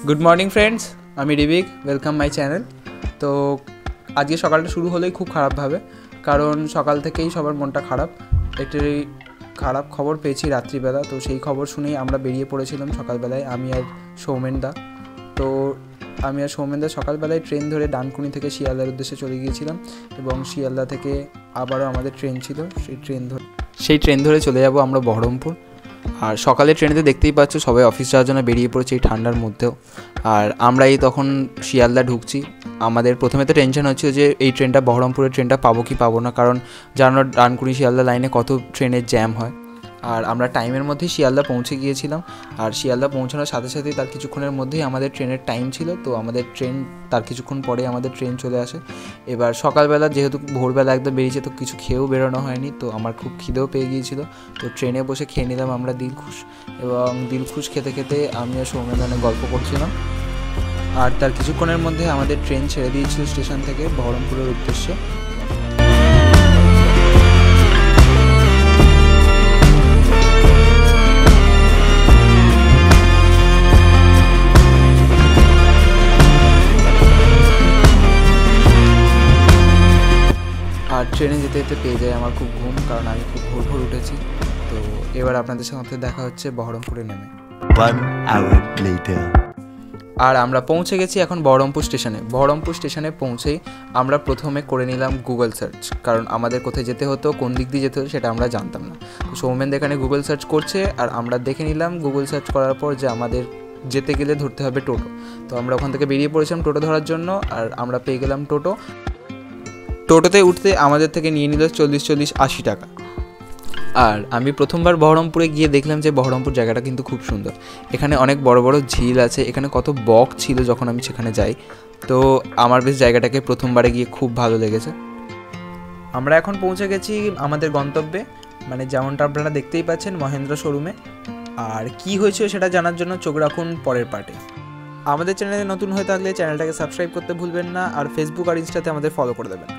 Good morning friends, আমি রিবিক। Welcome my channel. তো আজকে সকালটা শুরু হলেই খুব খারাপভাবে, কারণ সকাল থেকেই সবার মনটা খারাপ। একটি খারাপ খবর পেয়েছি রাত্রিবেলা, তো সেই খবর শুনেই আমরা বেরিয়ে পড়েছিলাম সকালবেলায়, আমি আর সৌমেনদা। তো আমি আর সৌমেনদা সকালবেলায় ট্রেন ধরে ডানকুনি থেকে শিয়ালদার উদ্দেশ্যে চলে গিয়েছিলাম, এবং শিয়ালদা থেকে আবারও আমাদের ট্রেন ছিল, সেই ট্রেন ধরে চলে যাব আমরা বহরমপুর। আর সকালে ট্রেনেতে দেখতেই পাচ্ছ সবাই অফিস যাওয়ার জন্য বেরিয়ে পড়েছে এই ঠান্ডার মধ্যেও, আর আমরা এই তখন শিয়ালদা ঢুকছি। আমাদের প্রথমে তো টেনশন হচ্ছে যে এই ট্রেনটা, বহরমপুরের ট্রেনটা পাবো কি পাবো না, কারণ জানো ডানকুনি শিয়ালদা লাইনে কত ট্রেনের জ্যাম হয়। আর আমরা টাইমের মধ্যেই শিয়ালদা পৌঁছে গিয়েছিলাম, আর শিয়ালদা পৌঁছানোর সাথে সাথেই তার কিছুক্ষণের মধ্যেই আমাদের ট্রেনের টাইম ছিল। তো আমাদের ট্রেন তার কিছুক্ষণ পরে আমাদের ট্রেন চলে আসে। এবার সকালবেলা যেহেতু ভোরবেলা একদম বেরিয়েছে, তো কিছু খেয়েও বেরোনো হয়নি, তো আমার খুব খিদেও পেয়ে গিয়েছিলো। তো ট্রেনে বসে খেয়ে নিলাম আমরা দিলখুশ, এবং দিলখুশ খেতে খেতে আমি আর সৌমেন অনেক গল্প করছিলাম। আর তার কিছুক্ষণের মধ্যে আমাদের ট্রেন ছেড়ে দিয়েছিল স্টেশন থেকে বহরমপুরের উদ্দেশ্যে। আর ট্রেনে যেতে যেতে পেয়ে যায় আমার খুব ঘুম, কারণ আমি খুব ভোর উঠেছি। তো এবার আপনাদের সাথে দেখা হচ্ছে বহরমপুরে নেমে। 1 hour later. আর আমরা পৌঁছে গেছি এখন বহরমপুর স্টেশনে। বহরমপুর স্টেশনে পৌঁছেই আমরা প্রথমে করে নিলাম গুগল সার্চ, কারণ আমাদের কোথায় যেতে হতো, কোন দিক দিয়ে যেতে হতো সেটা আমরা জানতাম না। তো সৌমেন এখানে গুগল সার্চ করছে, আর আমরা দেখে নিলাম গুগল সার্চ করার পর যে আমাদের যেতে গেলে ধরতে হবে টোটো। তো আমরা ওখান থেকে বেরিয়ে পড়েছিলাম টোটো ধরার জন্য, আর আমরা পেয়ে গেলাম টোটো। টোটোতে উঠতে আমাদের থেকে নিয়ে নিল 40-80 টাকা। আর আমি প্রথমবার বহরমপুরে গিয়ে দেখলাম যে বহরমপুর জায়গাটা কিন্তু খুব সুন্দর। এখানে অনেক বড় বড় ঝিল আছে, এখানে কত বক ছিল যখন আমি সেখানে যাই। তো আমার বেশ জায়গাটাকে প্রথমবারে গিয়ে খুব ভালো লেগেছে। আমরা এখন পৌঁছে গেছি আমাদের গন্তব্যে, মানে যেমনটা আপনারা দেখতেই পাচ্ছেন, মহেন্দ্র শোরুমে। আর কি হয়েছে সেটা জানার জন্য চোখ রাখুন পরের পার্টে। আমাদের চ্যানেলে নতুন হয়ে থাকলে চ্যানেলটাকে সাবস্ক্রাইব করতে ভুলবেন না, আর ফেসবুক আর ইনস্টাতে আমাদের ফলো করে দেবেন।